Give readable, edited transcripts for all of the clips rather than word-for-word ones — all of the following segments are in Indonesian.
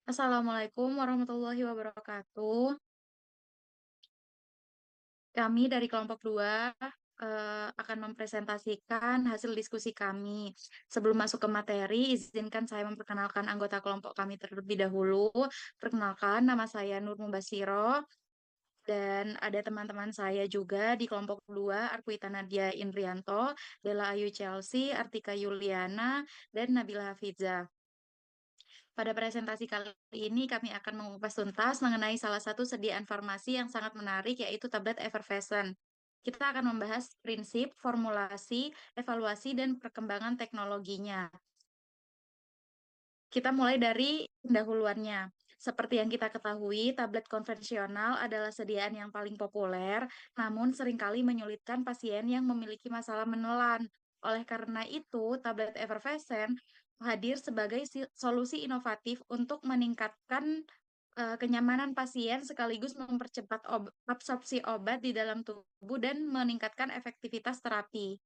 Assalamualaikum warahmatullahi wabarakatuh. Kami dari kelompok 2 akan mempresentasikan hasil diskusi kami. Sebelum masuk ke materi, izinkan saya memperkenalkan anggota kelompok kami terlebih dahulu. Perkenalkan, nama saya Nur Mubasiro, dan ada teman-teman saya juga di kelompok 2, Arkwita Nadia Indrianto, Bella Ayu Chelsea, Artika Yuliana, dan Nabila Hafizah. Pada presentasi kali ini kami akan mengupas tuntas mengenai salah satu sediaan farmasi yang sangat menarik, yaitu tablet Effervescent. Kita akan membahas prinsip, formulasi, evaluasi, dan perkembangan teknologinya. Kita mulai dari pendahuluannya. Seperti yang kita ketahui, tablet konvensional adalah sediaan yang paling populer, namun seringkali menyulitkan pasien yang memiliki masalah menelan. Oleh karena itu, tablet Effervescent hadir sebagai solusi inovatif untuk meningkatkan kenyamanan pasien sekaligus mempercepat absorpsi obat di dalam tubuh dan meningkatkan efektivitas terapi.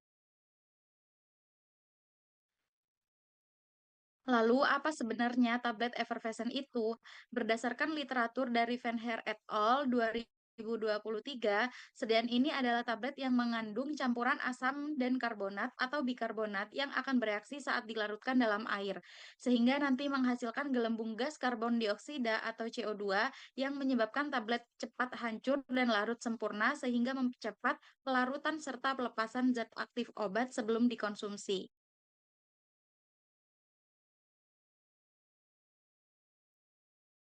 Lalu, apa sebenarnya tablet Effervescent itu? Berdasarkan literatur dari Van Her et al. 2023, sediaan ini adalah tablet yang mengandung campuran asam dan karbonat atau bikarbonat yang akan bereaksi saat dilarutkan dalam air, sehingga nanti menghasilkan gelembung gas karbon dioksida atau CO2 yang menyebabkan tablet cepat hancur dan larut sempurna sehingga mempercepat pelarutan serta pelepasan zat aktif obat sebelum dikonsumsi.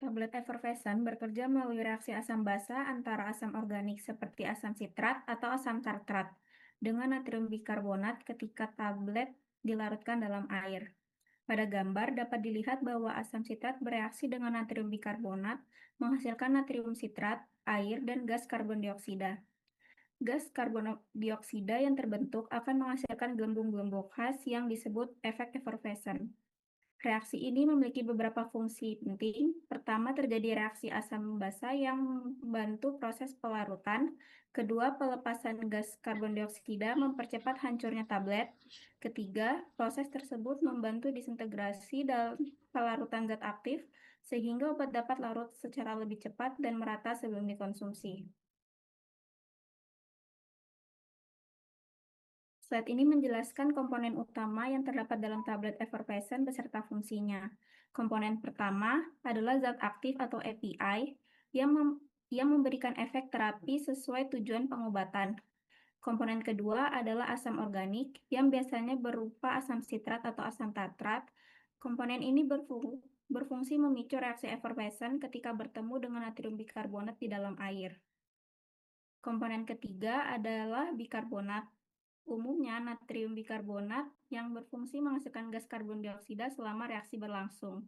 Tablet Effervescent bekerja melalui reaksi asam basa antara asam organik seperti asam sitrat atau asam tartrat dengan natrium bikarbonat ketika tablet dilarutkan dalam air. Pada gambar dapat dilihat bahwa asam sitrat bereaksi dengan natrium bikarbonat menghasilkan natrium sitrat, air, dan gas karbon dioksida. Gas karbon dioksida yang terbentuk akan menghasilkan gelembung-gelembung khas yang disebut efek effervescent. Reaksi ini memiliki beberapa fungsi penting. Pertama, terjadi reaksi asam basa yang membantu proses pelarutan. Kedua, pelepasan gas karbon dioksida mempercepat hancurnya tablet. Ketiga, proses tersebut membantu disintegrasi dalam pelarutan zat aktif, sehingga obat dapat larut secara lebih cepat dan merata sebelum dikonsumsi. Slide ini menjelaskan komponen utama yang terdapat dalam tablet Effervescent beserta fungsinya. Komponen pertama adalah zat aktif atau API yang memberikan efek terapi sesuai tujuan pengobatan. Komponen kedua adalah asam organik yang biasanya berupa asam sitrat atau asam tartrat. Komponen ini berfungsi memicu reaksi effervescent ketika bertemu dengan natrium bikarbonat di dalam air. Komponen ketiga adalah bikarbonat. Umumnya, natrium bikarbonat yang berfungsi menghasilkan gas karbon dioksida selama reaksi berlangsung.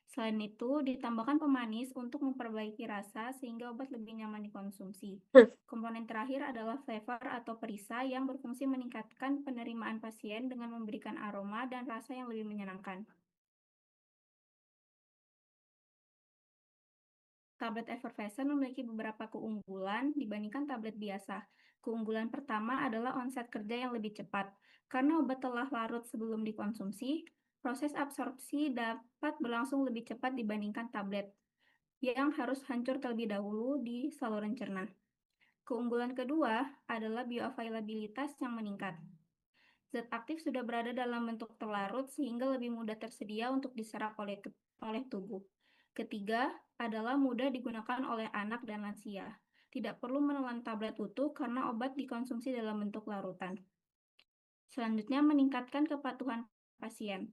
Selain itu, ditambahkan pemanis untuk memperbaiki rasa sehingga obat lebih nyaman dikonsumsi. Komponen terakhir adalah flavor atau perisa yang berfungsi meningkatkan penerimaan pasien dengan memberikan aroma dan rasa yang lebih menyenangkan. Tablet Effervescent memiliki beberapa keunggulan dibandingkan tablet biasa. Keunggulan pertama adalah onset kerja yang lebih cepat. Karena obat telah larut sebelum dikonsumsi, proses absorpsi dapat berlangsung lebih cepat dibandingkan tablet yang harus hancur terlebih dahulu di saluran cerna. Keunggulan kedua adalah bioavailabilitas yang meningkat. Zat aktif sudah berada dalam bentuk terlarut sehingga lebih mudah tersedia untuk diserap oleh tubuh. Ketiga adalah mudah digunakan oleh anak dan lansia. Tidak perlu menelan tablet utuh karena obat dikonsumsi dalam bentuk larutan. Selanjutnya, meningkatkan kepatuhan pasien.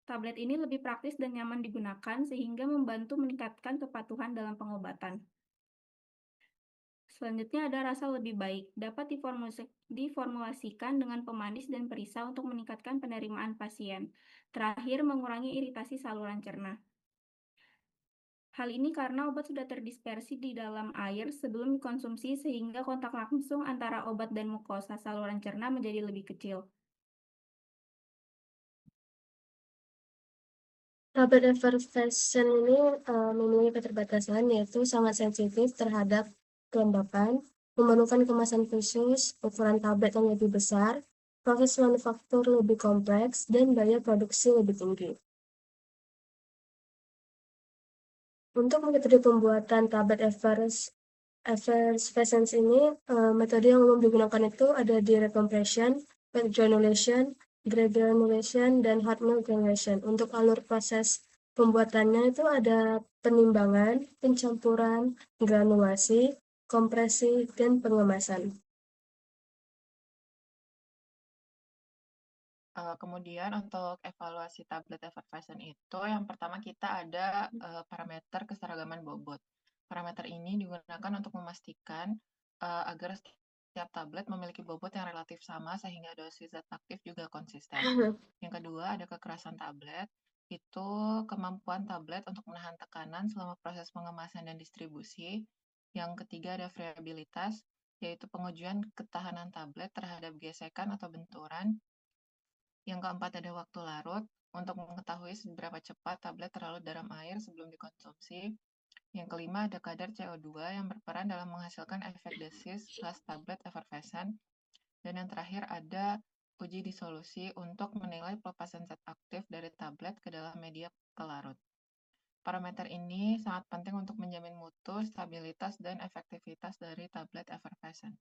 Tablet ini lebih praktis dan nyaman digunakan sehingga membantu meningkatkan kepatuhan dalam pengobatan. Selanjutnya ada rasa lebih baik, dapat diformulasikan dengan pemanis dan perisa untuk meningkatkan penerimaan pasien. Terakhir, mengurangi iritasi saluran cerna. Hal ini karena obat sudah terdispersi di dalam air sebelum dikonsumsi sehingga kontak langsung antara obat dan mukosa saluran cerna menjadi lebih kecil. Tablet Effervescent ini memiliki keterbatasan yaitu sangat sensitif terhadap kelembapan, memerlukan kemasan khusus, ukuran tablet yang lebih besar, proses manufaktur lebih kompleks, dan biaya produksi lebih tinggi. Untuk metode pembuatan tablet effervescence ini, metode yang umum digunakan itu ada direct compression, wet granulation, dry granulation, dan hard mill granulation. Untuk alur proses pembuatannya itu ada penimbangan, pencampuran, granulasi, kompresi, dan pengemasan. Kemudian untuk evaluasi tablet effervescent itu yang pertama kita ada parameter keseragaman bobot. Parameter ini digunakan untuk memastikan agar setiap tablet memiliki bobot yang relatif sama sehingga dosis zat aktif juga konsisten. Yang kedua ada kekerasan tablet, itu kemampuan tablet untuk menahan tekanan selama proses pengemasan dan distribusi. Yang ketiga ada variabilitas, yaitu pengujian ketahanan tablet terhadap gesekan atau benturan. Yang keempat ada waktu larut, untuk mengetahui seberapa cepat tablet terlarut dalam air sebelum dikonsumsi. Yang kelima ada kadar CO2 yang berperan dalam menghasilkan efek desis khas tablet effervescent. Dan yang terakhir ada uji disolusi untuk menilai pelepasan zat aktif dari tablet ke dalam media pelarut. Parameter ini sangat penting untuk menjamin mutu, stabilitas, dan efektivitas dari tablet effervescent.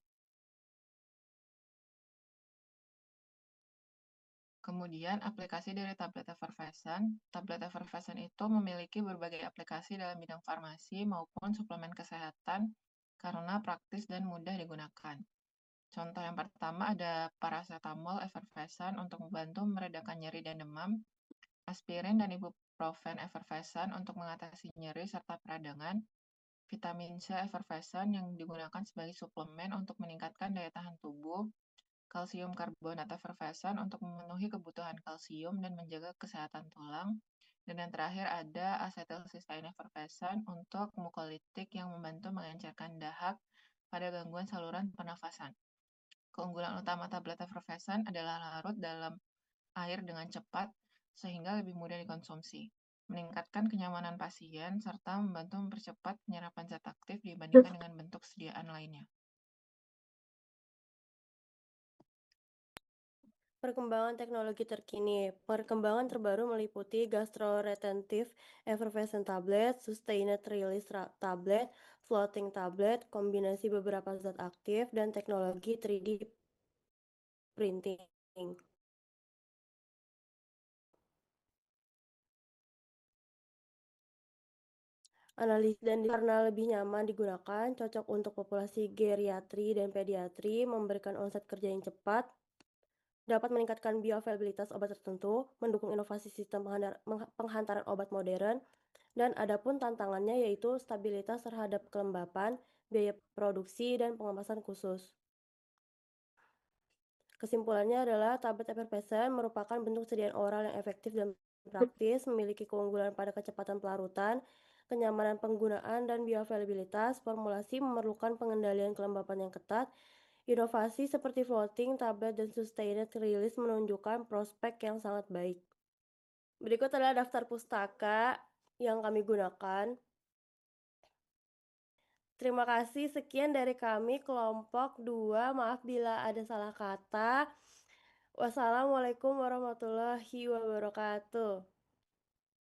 Kemudian aplikasi dari tablet effervescent. Tablet effervescent itu memiliki berbagai aplikasi dalam bidang farmasi maupun suplemen kesehatan karena praktis dan mudah digunakan. Contoh yang pertama ada paracetamol effervescent untuk membantu meredakan nyeri dan demam, aspirin dan ibuprofen effervescent untuk mengatasi nyeri serta peradangan, vitamin C effervescent yang digunakan sebagai suplemen untuk meningkatkan daya tahan tubuh, kalsium karbonat effervescent untuk memenuhi kebutuhan kalsium dan menjaga kesehatan tulang. Dan yang terakhir ada asetilcysteine effervescent untuk mukolitik yang membantu mengencerkan dahak pada gangguan saluran pernafasan. Keunggulan utama tablet effervescent adalah larut dalam air dengan cepat sehingga lebih mudah dikonsumsi, meningkatkan kenyamanan pasien, serta membantu mempercepat penyerapan zat aktif dibandingkan dengan bentuk sediaan lainnya. Perkembangan teknologi terkini. Perkembangan terbaru meliputi gastroretentive effervescent tablet, sustained release tablet, floating tablet, kombinasi beberapa zat aktif, dan teknologi 3D printing. Analisis dan karena lebih nyaman digunakan, cocok untuk populasi geriatri dan pediatri, memberikan onset kerja yang cepat, dapat meningkatkan bioavailabilitas obat tertentu, mendukung inovasi sistem penghantaran obat modern, dan adapun tantangannya yaitu stabilitas terhadap kelembapan, biaya produksi, dan pengemasan khusus. Kesimpulannya adalah tablet effervescent merupakan bentuk sediaan oral yang efektif dan praktis, memiliki keunggulan pada kecepatan pelarutan, kenyamanan penggunaan, dan bioavailabilitas. Formulasi memerlukan pengendalian kelembapan yang ketat. Inovasi seperti floating, tablet, dan sustained release menunjukkan prospek yang sangat baik. Berikut adalah daftar pustaka yang kami gunakan. Terima kasih, sekian dari kami kelompok 2. Maaf bila ada salah kata. Wassalamualaikum warahmatullahi wabarakatuh.